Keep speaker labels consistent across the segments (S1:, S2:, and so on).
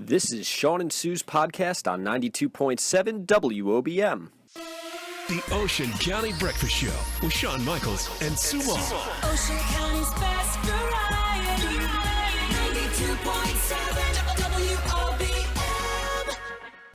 S1: This is Shawn and Sue's podcast on 92.7 WOBM.
S2: The Ocean County Breakfast Show with Shawn Michaels and Sue Moll.
S3: Ocean County's best variety. 92.7 WOBM.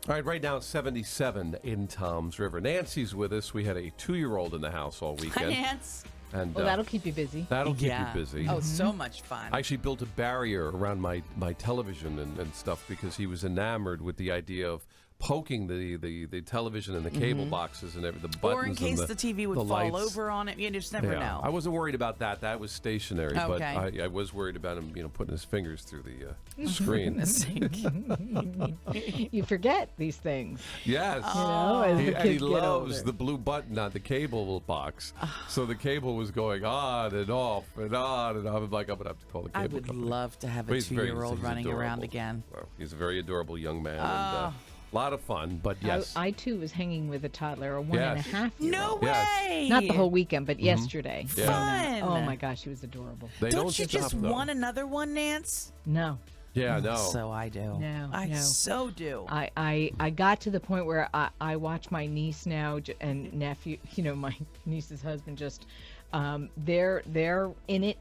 S4: All right, right now it's 77 in Toms River. Nancy's with us. We had a 2-year-old in the house all weekend.
S5: Hi, Nance.
S4: And,
S6: well, that'll keep you busy.
S4: That'll keep you busy.
S5: Oh, so much fun.
S4: I actually built a barrier around my television and stuff because he was enamored with the idea of poking the television and the cable boxes and the buttons.
S5: Or in case
S4: and
S5: the TV would fall over on it. You just never know.
S4: I wasn't worried about that. That was stationary.
S5: Okay.
S4: But I was worried about him, putting his fingers through the screen.
S6: You forget these things.
S4: Yes.
S6: As the
S4: And
S6: kids
S4: he
S6: get
S4: loves
S6: older.
S4: the blue button on the cable box. So the cable was going on and off and on and off. I'm like, I'm going to have to call the cable
S5: I would
S4: company.
S5: love to have
S4: But
S5: a
S4: he's
S5: 2-year-old
S4: he's
S5: running
S4: adorable.
S5: around again.
S4: Well, he's a very adorable young man. And, a lot of fun, but yes.
S6: I too was hanging with a toddler, a 1.5-year-old.
S5: No
S4: Yes.
S5: way!
S6: Not the whole weekend, but yesterday.
S5: Fun!
S6: Oh my gosh, he was adorable.
S4: They
S5: Don't you
S4: stop,
S5: just
S4: though.
S5: want another one, Nance?
S6: No.
S4: Yeah, no.
S5: So I do.
S6: No,
S5: I
S6: no.
S5: so do.
S6: I got to the point where I watch my niece now and nephew, my niece's husband just, they're in it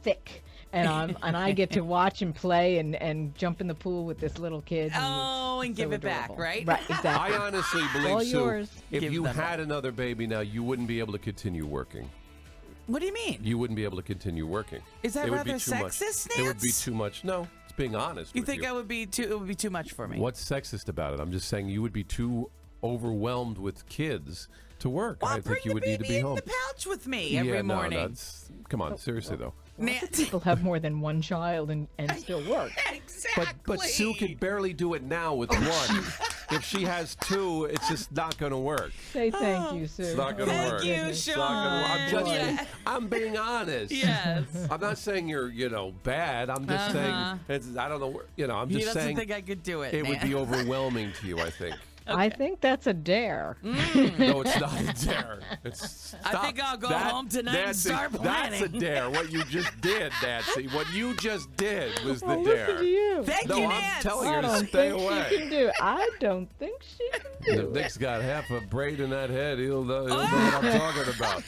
S6: thick. And I get to watch and play and jump in the pool with this little kid.
S5: And give it back,
S6: adorable.
S5: right?
S6: Right, exactly.
S4: I honestly believe,
S6: All
S4: Sue,
S6: yours.
S4: if
S5: Give
S4: you
S5: them
S4: had another baby now, you wouldn't be able to continue working.
S5: What do you mean?
S4: You wouldn't be able to continue working.
S5: Is that
S4: It would be
S5: rather
S4: too much.
S5: sexist,
S4: It would be
S5: Nance?
S4: too much. No, it's being honest.
S5: You
S4: with
S5: think
S4: you.
S5: it would be too much for me?
S4: What's sexist about it? I'm just saying you would be too overwhelmed with kids to work.
S5: Well,
S4: I
S5: bring
S4: think you
S5: the
S4: would need to
S5: baby
S4: be
S5: in
S4: home.
S5: the pouch with me every morning.
S4: No, come on, seriously though.
S5: Nance.
S6: People have more than one child and still work.
S5: Exactly.
S4: But Sue can barely do it now with one. If she has 2, it's just not going to work.
S6: Say thank you, Sue.
S4: It's not going to
S5: Thank
S4: work.
S5: you,
S4: It's not gonna work. I'm
S5: Shawn.
S4: just,
S5: Yeah.
S4: I'm being honest.
S5: Yes.
S4: I'm not saying you're, bad. I'm just saying, I don't know, I'm
S5: He
S4: just
S5: doesn't
S4: saying
S5: think I could do it.
S4: it would
S5: Nance.
S4: be overwhelming to you, I think.
S6: I think that's a dare.
S4: No, it's not a dare.
S5: I think I'll go home tonight and
S4: Nancy,
S5: start
S4: That's a
S5: planning.
S4: dare. What you just did, Nancy. What you just did was the
S6: Oh,
S4: dare.
S6: listen to you.
S5: Thank
S4: No,
S5: you,
S4: I'm
S5: Nance.
S4: telling
S6: I
S4: you to
S6: don't
S4: stay
S6: think
S4: away.
S6: she can do it. I don't think she can do it.
S4: Nick's got half a braid in that head. He'll know what I'm talking about.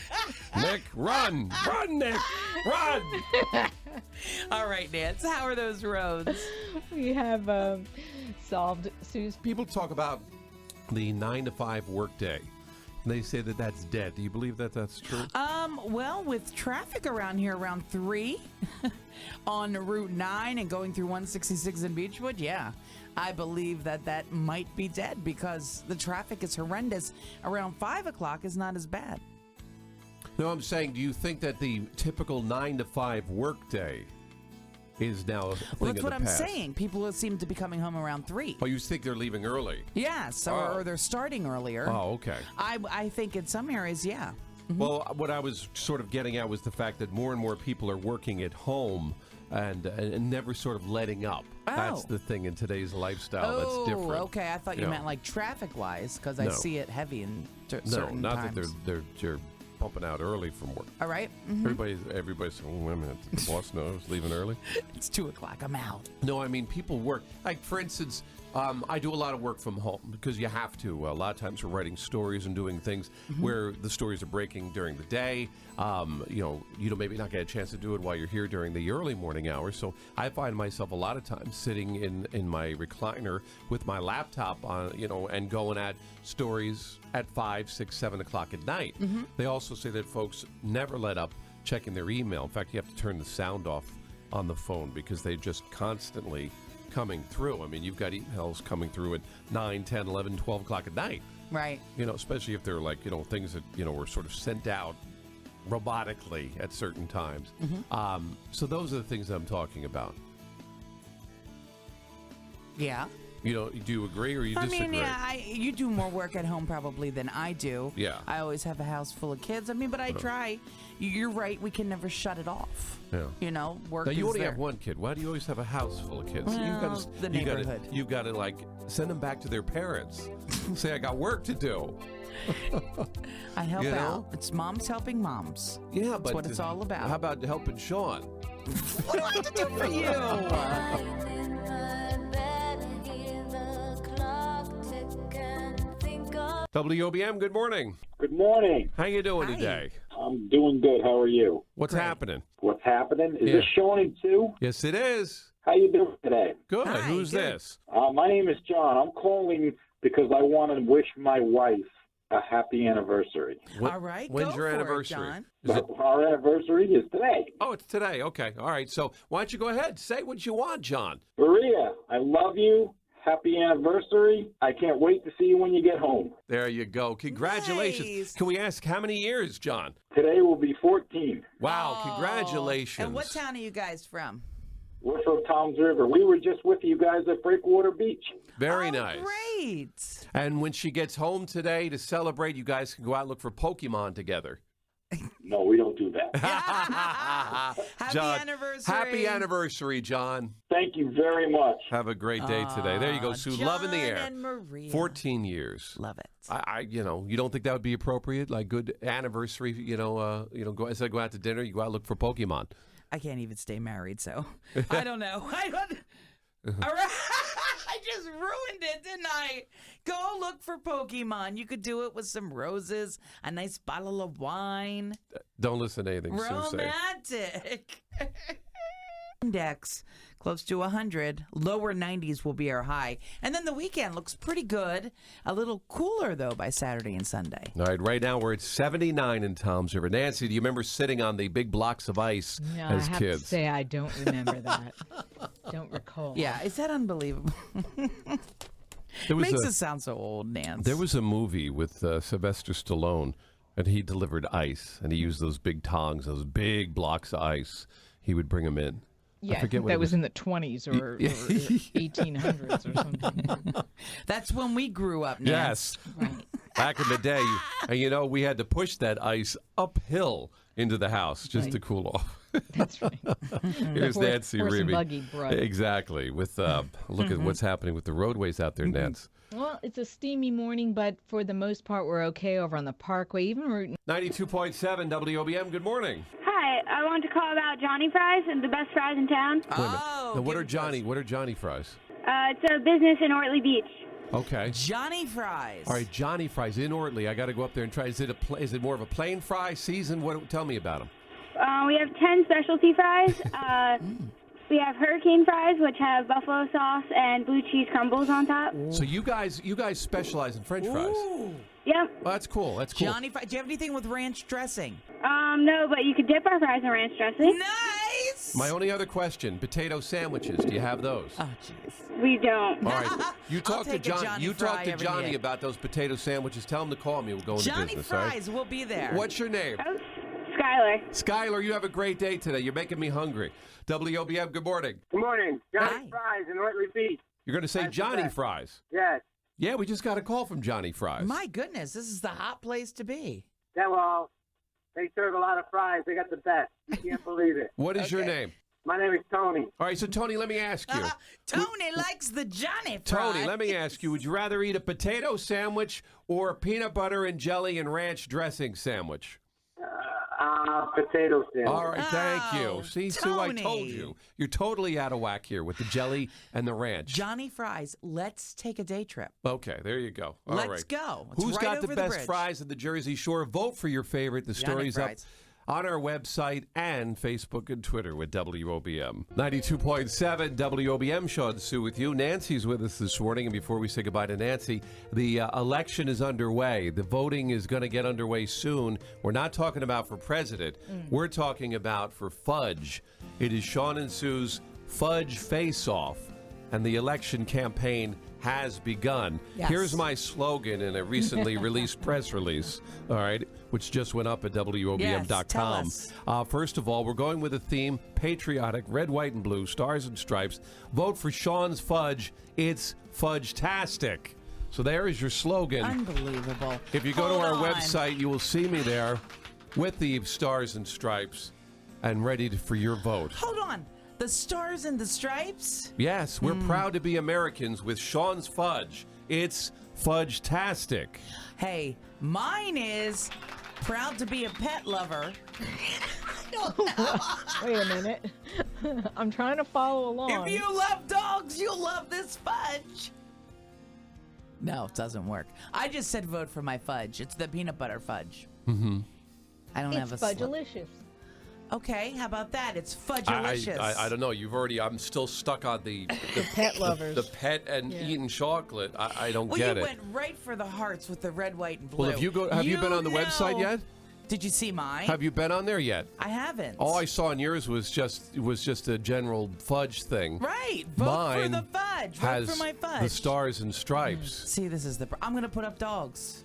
S4: Nick, run! Run, Nick! Run!
S5: All right, Nance. How are those roads?
S6: We have solved Sue's.
S4: People talk about the 9-to-5 workday. They say that that's dead. Do you believe that that's true?
S5: Well, with traffic around here around 3 on Route 9 and going through 166 in Beechwood, yeah, I believe that might be dead because the traffic is horrendous. Around 5 o'clock is not as bad.
S4: No, I'm saying, do you think that the typical 9-to-5 workday is now a thing
S5: Well, that's
S4: of
S5: what
S4: the
S5: I'm
S4: past?
S5: saying. People seem to be coming home around 3.
S4: Oh, you think they're leaving early?
S5: Yes, or they're starting earlier.
S4: Oh, okay.
S5: I think in some areas, yeah.
S4: Well, what I was sort of getting at was the fact that more and more people are working at home and never sort of letting up. That's
S5: Oh.
S4: the thing in today's lifestyle.
S5: Oh,
S4: That's different.
S5: okay. I thought you
S4: Yeah.
S5: meant like traffic-wise because I
S4: No.
S5: see it heavy in
S4: No,
S5: certain
S4: not
S5: times.
S4: that they're pumping out early from work.
S5: All right.
S4: Everybody's saying, wait a minute, the boss knows leaving early.
S5: It's 2 o'clock. I'm out.
S4: No, I mean, people work. Like, for instance, I do a lot of work from home because you have to. A lot of times we're writing stories and doing things where the stories are breaking during the day. You don't maybe not get a chance to do it while you're here during the early morning hours. So I find myself a lot of times sitting in my recliner with my laptop on, and going at stories at 5, 6, 7 o'clock at night. They also say that folks never let up checking their email. In fact, you have to turn the sound off on the phone because they just constantly coming through. I mean, you've got emails coming through at 9, 10, 11, 12 o'clock at night.
S5: Right.
S4: Especially if they're like, things that, were sort of sent out robotically at certain times. So those are the things I'm talking about.
S5: Yeah.
S4: Do you agree or you disagree?
S5: I mean, yeah, you do more work at home probably than I do.
S4: Yeah.
S5: I always have a house full of kids. I mean, but I try. You're right. We can never shut it off.
S4: Yeah.
S5: Work
S4: Now, you
S5: is
S4: only
S5: there.
S4: have one kid. Why do you always have a house full of kids?
S5: Well, the neighborhood.
S4: You've got to like send them back to their parents. Say, I got work to do.
S5: I help
S4: You know?
S5: out. It's moms helping moms.
S4: Yeah,
S5: That's
S4: but
S5: what it's all about.
S4: How about helping Shawn?
S5: What do I have to do for you?
S4: WOBM, good morning.
S7: Good morning.
S4: How you doing
S5: Hi.
S4: today?
S7: I'm doing good. How are you?
S4: What's happening?
S7: What's happening? Is
S4: Yeah.
S7: this Shawn and Sue?
S4: Yes, it is.
S7: How you doing today?
S4: Good.
S5: Hi,
S4: Who's
S5: good.
S4: this?
S7: My name is John. I'm calling because I want to wish my wife a happy anniversary.
S5: All right,
S4: When's
S5: go
S4: your
S5: for it,
S4: anniversary?
S5: John.
S4: Is it?
S7: Our anniversary is today.
S4: Oh, it's today. Okay. All right. So why don't you go ahead? Say what you want, John.
S7: Maria, I love you. Happy anniversary. I can't wait to see you when you get home.
S4: There you go. Congratulations.
S5: Nice.
S4: Can we ask how many years, John?
S7: Today will be 14.
S4: Wow.
S5: Oh.
S4: Congratulations.
S5: And what town are you guys from?
S7: We're from Tom's River. We were just with you guys at Breakwater Beach.
S4: Very
S5: Oh,
S4: nice.
S5: Great.
S4: And when she gets home today to celebrate, you guys can go out and look for Pokemon together.
S7: No, we don't do that.
S5: Happy
S4: John,
S5: anniversary.
S4: Happy anniversary, John.
S7: Thank you very much.
S4: Have a great day today. There you go, Sue. Love in the
S5: John
S4: air.
S5: and Maria.
S4: 14 years.
S5: Love it.
S4: You don't think that would be appropriate? Like good anniversary, go instead of go out to dinner, you go out and look for Pokemon.
S5: I can't even stay married, so I don't know. All right. I just ruined it, didn't I? Go look for Pokemon. You could do it with some roses, a nice bottle of wine.
S4: Don't listen to anything Sue says.
S5: Romantic. Index close to 100. Lower 90s will be our high. And then the weekend looks pretty good. A little cooler, though, by Saturday and Sunday.
S4: All right, right now we're at 79 in Tom's River. Nancy, do you remember sitting on the big blocks of ice
S6: No,
S4: as
S6: I have
S4: kids?
S6: to say I don't remember that. Don't recall.
S5: Yeah, is that unbelievable?
S4: There was
S5: Makes
S4: a-
S5: us sound so old, Nance.
S4: There was a movie with Sylvester Stallone, and he delivered ice, and he used those big tongs, those big blocks of ice. He would bring them in.
S6: Yeah,
S4: I forget what
S6: that
S4: it
S6: was in the 20s or 1800s or something.
S5: That's when we grew up, Nance.
S4: Yes. Back in the day, and we had to push that ice uphill into the house just to cool off.
S6: That's right.
S4: Here's
S6: Horse-
S4: Nancy
S6: horse and
S4: Reeby.
S6: buggy brother.
S4: Exactly. With look at what's happening with the roadways out there, Nance.
S6: Well, it's a steamy morning, but for the most part, we're okay over on the Parkway. Even Route
S4: 92.7 WOBM. Good morning.
S8: Hi, I want to call about Johnny Fries and the best fries in town.
S4: Wait a minute.
S5: Oh,
S4: Now, what
S5: give
S4: are
S5: it to
S4: Johnny?
S5: us.
S4: What are Johnny fries?
S8: It's a business in Ortley Beach.
S4: Okay.
S5: Johnny Fries.
S4: All right, Johnny fries in Ortley. I got to go up there and try. Is it more of a plain fry, seasoned? Tell me about them.
S8: We have 10 specialty fries. We have hurricane fries, which have buffalo sauce and blue cheese crumbles on top.
S4: So you guys specialize in French fries.
S5: Ooh.
S8: Yep.
S4: Well, that's cool. That's cool.
S5: Johnny Fries. Do you have anything with ranch dressing?
S8: No, but you could dip our fries in ranch dressing.
S5: Nice.
S4: My only other question: potato sandwiches. Do you have those?
S5: Oh, jeez.
S8: We don't.
S4: All right. You
S5: I'll
S4: talk to
S5: take a
S4: John.
S5: Johnny
S4: You
S5: fry
S4: talk to
S5: every
S4: Johnny
S5: day.
S4: about those potato sandwiches. Tell him to call me. We'll go into
S5: Johnny
S4: business. all right?
S5: Fries will be there.
S4: What's your name?
S8: Oh, Skylar.
S4: Skylar, you have a great day today. You're making me hungry. WOBM, good morning.
S9: Good morning. Johnny
S5: Hi.
S9: Fries in Ortley Beach.
S4: You're going to say
S9: That's
S4: Johnny
S9: correct.
S4: Fries.
S9: Yes.
S4: Yeah, we just got a call from Johnny Fries.
S5: My goodness, this is the hot place to be.
S9: They serve a lot of fries. They got the best. You can't believe it.
S4: What is your
S5: Okay.
S4: name?
S9: My name is Tony.
S4: All right, so Tony, let me ask you.
S5: Tony likes the Johnny Fries.
S4: Tony, let me ask you, would you rather eat a potato sandwich or a peanut butter and jelly and ranch dressing sandwich?
S9: Potato sandwich.
S4: All right, thank
S5: Oh,
S4: you. See, Sue, I told
S5: Tony.
S4: you. You're totally out of whack here with the jelly and the ranch.
S5: Johnny Fries, let's take a day trip.
S4: Okay, there you go. All
S5: Let's
S4: right.
S5: go. It's
S4: Who's
S5: right
S4: got
S5: over
S4: the
S5: the
S4: best
S5: bridge.
S4: fries in the Jersey Shore? Vote for your favorite. The
S5: Johnny
S4: story's up
S5: Fries.
S4: on our website and Facebook and Twitter with WOBM. 92.7 WOBM, Shawn Sue with you. Nancy's with us this morning. And before we say goodbye to Nancy, the election is underway. The voting is going to get underway soon. We're not talking about for president. We're talking about for Fudge. It is Shawn and Sue's Fudge Face-Off. And the election campaign has begun.
S5: Yes.
S4: Here's my slogan in a recently released press release, all right, which just went up at WOBM.com.
S5: Yes, tell us.
S4: First of all, we're going with a theme, patriotic, red, white, and blue, stars and stripes. Vote for Shawn's Fudge. It's Fudge-tastic. So there is your slogan.
S5: Unbelievable.
S4: If you go to
S5: Hold
S4: our
S5: on.
S4: website, you will see me there with the stars and stripes and ready for your vote.
S5: Hold on. The stars and the stripes?
S4: Yes, we're proud to be Americans with Shawn's Fudge. It's Fudge-tastic.
S5: Hey, mine is proud to be a pet lover.
S6: Wait a minute. I'm trying to follow along.
S5: If you love dogs, you'll love this fudge. No, it doesn't work. I just said vote for my fudge. It's the peanut butter fudge. Mm-hmm. I don't have a
S6: Fudgelicious.
S5: Okay, how about that? It's Fudgelicious.
S4: I don't know. I'm still stuck on the
S6: Pet lovers.
S4: the pet and eating chocolate. I don't
S5: Well,
S4: get
S5: you
S4: it.
S5: went right for the hearts with the red, white, and blue.
S4: Well, have you been on the website yet?
S5: Did you see mine?
S4: Have you been on there yet?
S5: I haven't.
S4: All I saw on yours was just a general fudge thing.
S5: Right. Vote
S4: Mine
S5: for the fudge. Vote
S4: has
S5: for my fudge.
S4: the stars and stripes.
S5: See, this is I'm going to put up dogs.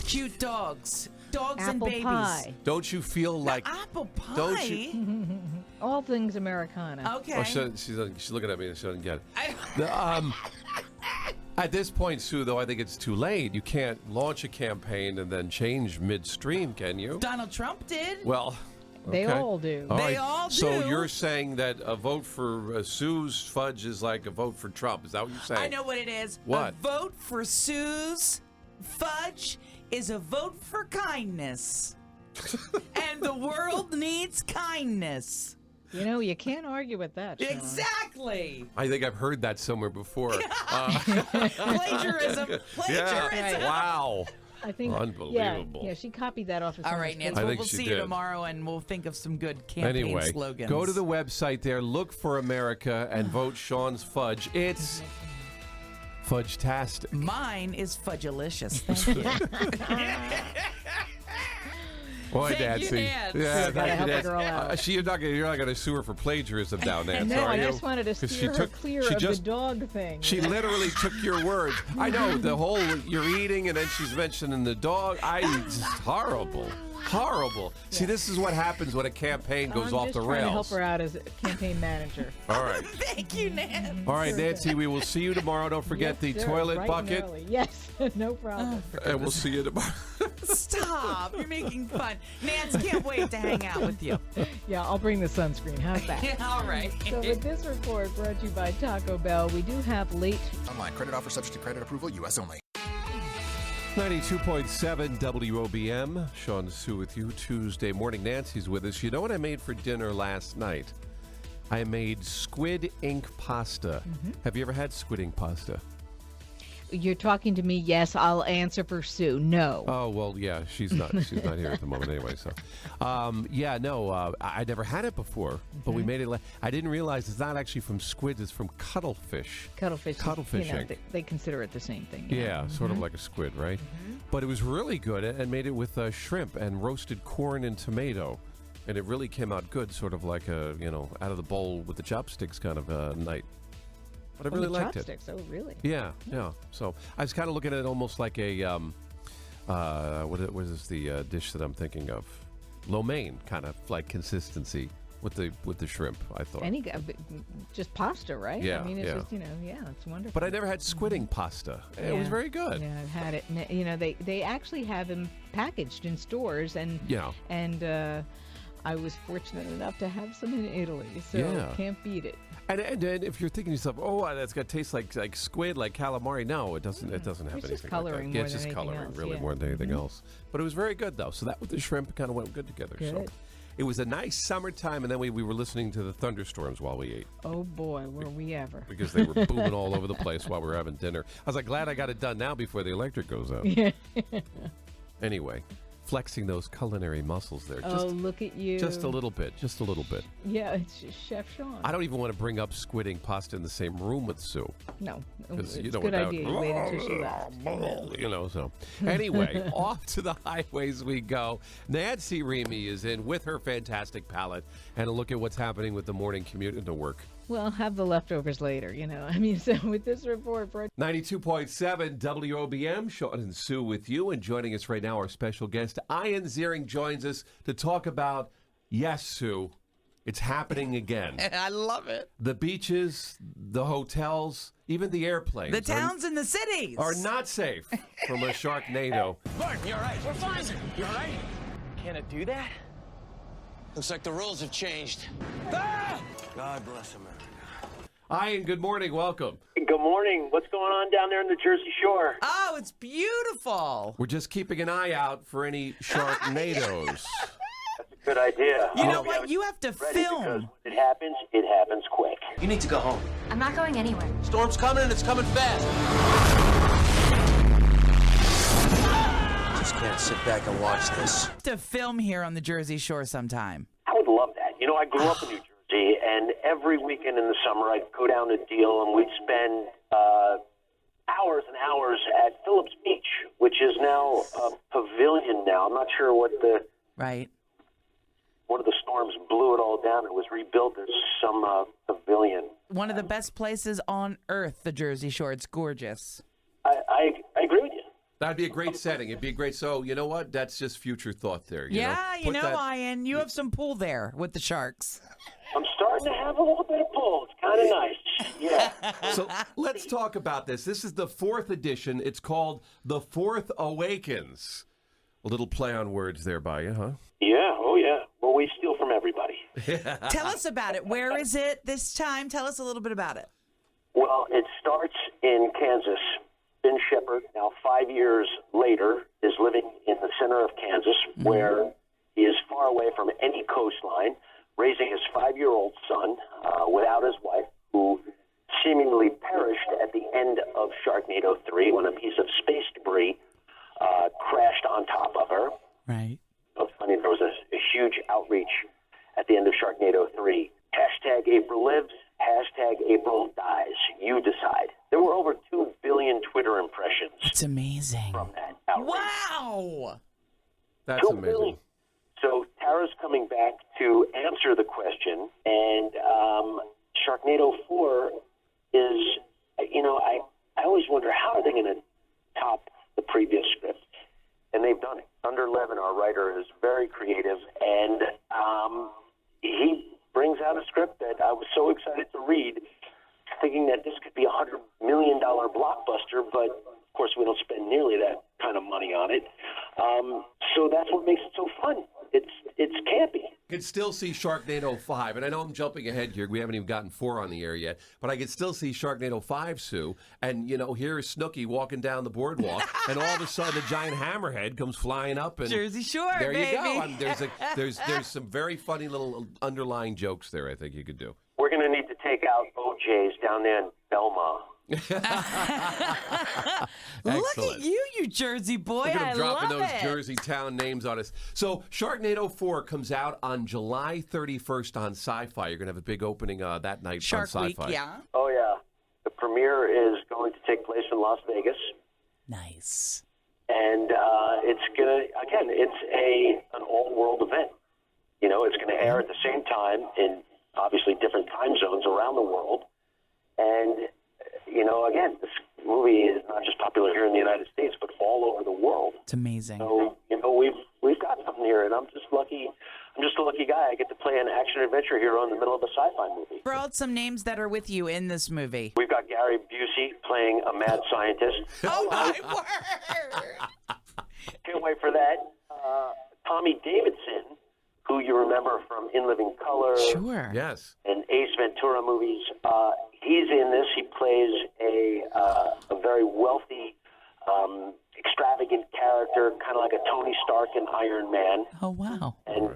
S5: Cute dogs. Dogs and
S6: Apple
S5: babies.
S6: pie.
S4: Don't you feel like?
S5: Apple pie?
S4: Don't you?
S6: All things Americana.
S5: Okay.
S4: Oh, she's looking at me and she doesn't get it. At this point, Sue, though, I think it's too late. You can't launch a campaign and then change midstream, can you?
S5: Donald Trump did.
S4: Well,
S6: They
S4: okay.
S6: all do.
S5: They all
S4: So
S5: do.
S4: you're saying that a vote for Sue's fudge is like a vote for Trump? Is that what you're saying?
S5: I know what it is.
S4: What?
S5: A vote for Sue's fudge is a vote for kindness. And the world needs kindness.
S6: You know, you can't argue with that, Shawn.
S5: Exactly.
S4: I think I've heard that somewhere before.
S5: Plagiarism. Plagiarism.
S4: Yeah. Wow.
S6: I think
S4: Unbelievable.
S6: Yeah, she copied that off of
S5: All
S6: someone's
S5: right, Nancy.
S6: paper.
S4: I
S5: Well,
S4: think
S5: we'll
S4: she
S5: see
S4: did.
S5: you tomorrow, and we'll think of some good campaign
S4: Anyway,
S5: slogans.
S4: go to the website there, look for America, and vote Shawn's fudge. It's fudge-tastic.
S5: Mine is Fudgelicious. Thank you.
S4: Boy,
S5: Thank you,
S4: Nancy.
S5: Nance.
S6: Gotta
S4: Yeah, thank you,
S6: help a
S4: Nancy.
S6: girl out.
S4: You're not going to sue her for plagiarism now, Nancy,
S6: No,
S4: are
S6: I
S4: you?
S6: just wanted to
S4: 'Cause
S6: steer her clear of the dog thing.
S4: She literally took your words. I know, the whole you're eating, and then she's mentioning the dog. It's horrible. Horrible. See, this is what happens when a campaign goes off the
S6: I'm just trying to help
S4: rails.
S6: her out as a campaign manager.
S4: All right.
S5: Thank you, Nance.
S4: All right, Nancy, we will see you tomorrow. Don't forget the
S6: Yes, sir,
S4: toilet
S6: bright and
S4: bucket.
S6: early. Yes, no problem.
S4: And we'll see you tomorrow.
S5: Stop. You're making fun. Nance, can't wait to hang out with you.
S6: Yeah, I'll bring the sunscreen. How's that?
S5: All right.
S6: So with this report brought to you by Taco Bell, we do have late.
S10: Online credit offer subject to credit approval, U.S. only.
S4: 92.7 WOBM. Shawn Sue with you Tuesday morning. Nancy's with us. You know what I made for dinner last night? I made squid ink pasta. Have you ever had squid ink pasta?
S6: You're talking to me. Yes, I'll answer for Sue. No.
S4: Oh, well, yeah, she's not here at the moment anyway. So, I never had it before, but we made it. I didn't realize it's not actually from squid; it's from cuttlefish.
S6: Cuttlefish.
S4: Cuttlefish
S6: You know,
S4: ink.
S6: they consider it the same thing.
S4: Yeah, sort of like a squid, right? But it was really good, and made it with shrimp and roasted corn and tomato, and it really came out good, sort of like a out of the bowl with the chopsticks kind of night. But I really liked it.
S6: Chopsticks. Oh, really?
S4: Yeah. So I was kind of looking at it almost like a what is the dish that I'm thinking of? Lo mein kind of like consistency with the shrimp. I thought.
S6: Just pasta, right?
S4: Yeah,
S6: I mean, it's
S4: yeah.
S6: just it's wonderful.
S4: But I never had squid ink pasta. It was very good.
S6: Yeah, I've had it. They actually have them packaged in stores, and I was fortunate enough to have some in Italy, so can't beat it.
S4: And if you're thinking to yourself, that's got to taste like squid, like calamari, no, it doesn't. It doesn't have
S6: It's
S4: anything
S6: just coloring
S4: like that.
S6: more
S4: It's
S6: than
S4: just
S6: anything
S4: coloring,
S6: else,
S4: really,
S6: yeah.
S4: more than anything else. But it was very good though. So that with the shrimp kind of went good together. So
S6: Good.
S4: it was a nice summertime, and then we were listening to the thunderstorms while we ate
S6: Oh boy, were we ever!
S4: because they were booming all over the place while we were having dinner. I was like, glad I got it done now before the electric goes out.
S6: Yeah.
S4: Anyway, flexing those culinary muscles there.
S6: Oh, look at you!
S4: Just a little bit. Just a little bit.
S6: Yeah, it's just Chef Shawn.
S4: I don't even want to bring up squid ink pasta in the same room with Sue.
S6: No,
S4: 'Cause,
S6: it's
S4: you know,
S6: a good
S4: without-
S6: idea. You wait until she left.
S4: So anyway, off to the highways we go. Nancy Remy is in with her fantastic palette and a look at what's happening with the morning commute into work.
S6: Well, have the leftovers later, I mean, so with this report,
S4: 92.7 WOBM, Shawn and Sue with you. And joining us right now, our special guest, Ian Ziering, joins us to talk about, yes, Sue, it's happening again.
S5: I love it.
S4: The beaches, the hotels, even the airplanes.
S5: The towns and the cities
S4: are not safe from a Sharknado.
S11: Martin, you all right? We're fine. You all right? Can it do that? Looks like the rules have changed. Ah! God bless America.
S4: Ian, good morning. Welcome.
S9: Good morning. What's going on down there in the Jersey Shore?
S5: Oh, it's beautiful.
S4: We're just keeping an eye out for any Sharknados.
S9: That's a good idea.
S5: You know what? You have to
S9: Ready, because
S5: film.
S9: when it happens quick.
S11: You need to go home.
S12: I'm not going anywhere.
S11: Storm's coming and it's coming fast. can't sit back and watch this.
S5: To film here on the Jersey Shore sometime.
S12: I would love that. You know, I grew up in New Jersey, and every weekend in the summer I'd go down to Deal, and we'd spend hours and hours at Phillips Beach, which is now a pavilion now. I'm not sure what
S5: Right.
S12: one of the storms blew it all down. It was rebuilt as some pavilion.
S5: One of the best places on earth, the Jersey Shore. It's gorgeous.
S12: I agree with you.
S4: That'd be a great setting. It'd be great. So, you know what? That's just future thought there. You know?
S5: You know,
S4: Put that-
S5: Ian, you have some pull there with the Sharks.
S12: I'm starting to have a little bit of pull. It's kind of nice. Yeah.
S4: So let's talk about this. This is the 4th edition. It's called The Fourth Awakens. A little play on words there by you, huh?
S12: Yeah. Oh, yeah. Well, we steal from everybody.
S5: Tell us about it. Where is it this time? Tell us a little bit about it.
S12: Well, it starts in Kansas. Ben Shepherd, now 5 years later, is living in the center of Kansas, where he is far away from any coastline, raising his 5-year-old son without his wife, who seemingly perished at the end of Sharknado 3 when a piece of space debris crashed on top of her.
S5: Right.
S12: It's funny, there was a huge outreach at the end of Sharknado 3. Hashtag April lives, hashtag April dies. You decide. There were over 2 billion Twitter impressions.
S5: It's amazing.
S12: From that outreach.
S5: Wow.
S4: That's
S12: 2
S4: amazing.
S12: billion. So Tara's coming back to answer the question, and Sharknado 4 is, you know, I always wonder how are they going to top the previous script, and they've done it. Under Levin, our writer, is very creative, and he brings out a script that I was so excited to read, thinking that this could be a $100 million blockbuster, but of course we don't spend nearly that kind of money on it. So that's what makes it so fun. It's campy.
S4: I can still see Sharknado 5, and I know I'm jumping ahead here. We haven't even gotten 4 on the air yet, but I can still see Sharknado 5, Sue. And, you know, here's Snooki walking down the boardwalk, and all of a sudden a giant hammerhead comes flying up. And
S5: Jersey Shore,
S4: there
S5: baby.
S4: you go. There's some very funny little underlying jokes there I think you could do.
S12: We're going to need to take out OJ's down there in Belmont.
S5: Look at you Jersey boy.
S4: Look at
S5: I
S4: him dropping
S5: love
S4: those
S5: it.
S4: Jersey town names on us. So Sharknado 4 comes out on July 31st on Sci-Fi. You're going to have a big opening that night
S5: Shark
S4: on
S5: Week,
S4: Sci-Fi.
S5: yeah.
S12: Oh, yeah. The premiere is going to take place in Las Vegas.
S5: Nice.
S12: And it's going to, again, it's an all-world event. You know, it's going to air at the same time in obviously different time zones around the world. And, you know, again, this movie is not just popular here in the United States, but all over the world.
S5: It's amazing.
S12: So, you know, we've got something here, and I'm just lucky. I'm just a lucky guy. I get to play an action-adventure hero in the middle of a sci-fi movie.
S5: Throw out some names that are with you in this movie.
S12: We've got Gary Busey playing a mad scientist.
S5: Oh, my word!
S12: Can't wait for that. Tommy Davidson, who you remember from In Living Color.
S5: Sure.
S4: Yes.
S12: And Ace Ventura movies. He's in this. He plays a very wealthy, extravagant character, kind of like a Tony Stark in Iron Man.
S5: Oh, wow.
S12: And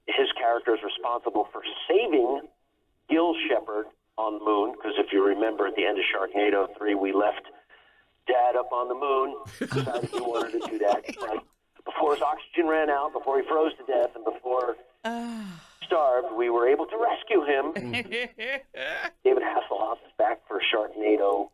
S12: his character is responsible for saving Gil Shepard on the moon, because if you remember at the end of Sharknado 3, we left Dad up on the moon. Decided he wanted to do that. But before his oxygen ran out, before he froze to death, and before starved, we were able to rescue him. David Hasselhoff is back for Sharknado,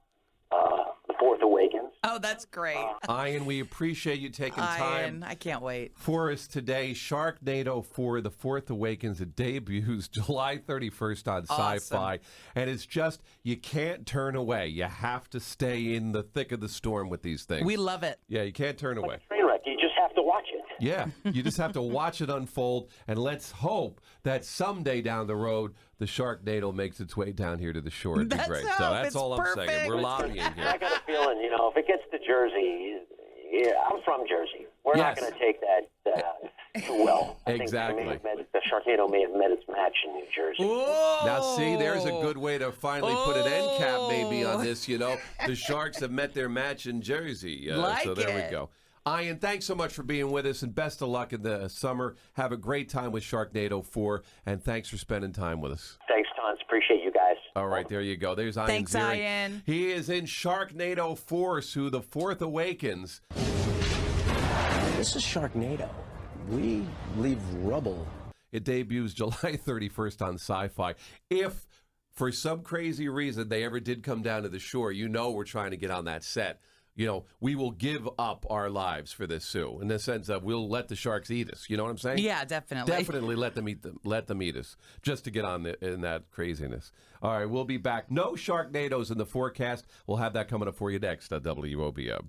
S12: The Fourth Awakens.
S5: Oh, that's great.
S4: Ian, we appreciate you taking time.
S5: Ian, I can't wait.
S4: For us today, Sharknado 4, The Fourth Awakens. It debuts July 31st on Sci-Fi. And it's just, you can't turn away. You have to stay in the thick of the storm with these things.
S5: We love it.
S4: Yeah, you can't turn away.
S12: Train wreck. You just have to watch it.
S4: Yeah, you just have to watch it unfold, and let's hope that someday down the road, the Sharknado makes its way down here to the shore. It'd be
S5: Let's
S4: great.
S5: hope.
S4: So that's
S5: It's
S4: all I'm saying.
S5: perfect.
S4: We're lobbying
S12: I
S4: here.
S12: got a feeling, you know, if it gets to Jersey, yeah, I'm from Jersey. We're not
S4: Yes.
S12: going to take that too well. I
S4: Exactly.
S12: think the Sharknado may have met its match in New Jersey.
S4: Now, see, there's a good way to finally put an end cap maybe on this, you know. The Sharks have met their match in Jersey. So there we go. Ian, thanks so much for being with us, and best of luck in the summer. Have a great time with Sharknado 4, and thanks for spending time with us.
S12: Thanks, Tons. Appreciate you guys.
S4: All right, there you go. There's Ian
S5: Thanks,
S4: Ziering.
S5: Ian.
S4: He is in Sharknado 4, Sue, The Fourth Awakens.
S11: This is Sharknado. We leave rubble.
S4: It debuts July 31st on Sci-Fi. If, for some crazy reason, they ever did come down to the shore, you know we're trying to get on that set. You know, we will give up our lives for this, Sue, in the sense that we'll let the sharks eat us. You know what I'm saying?
S5: Yeah, definitely.
S4: Definitely let them eat us, just to get on in that craziness. All right, we'll be back. No Sharknados in the forecast. We'll have that coming up for you next on WOBM.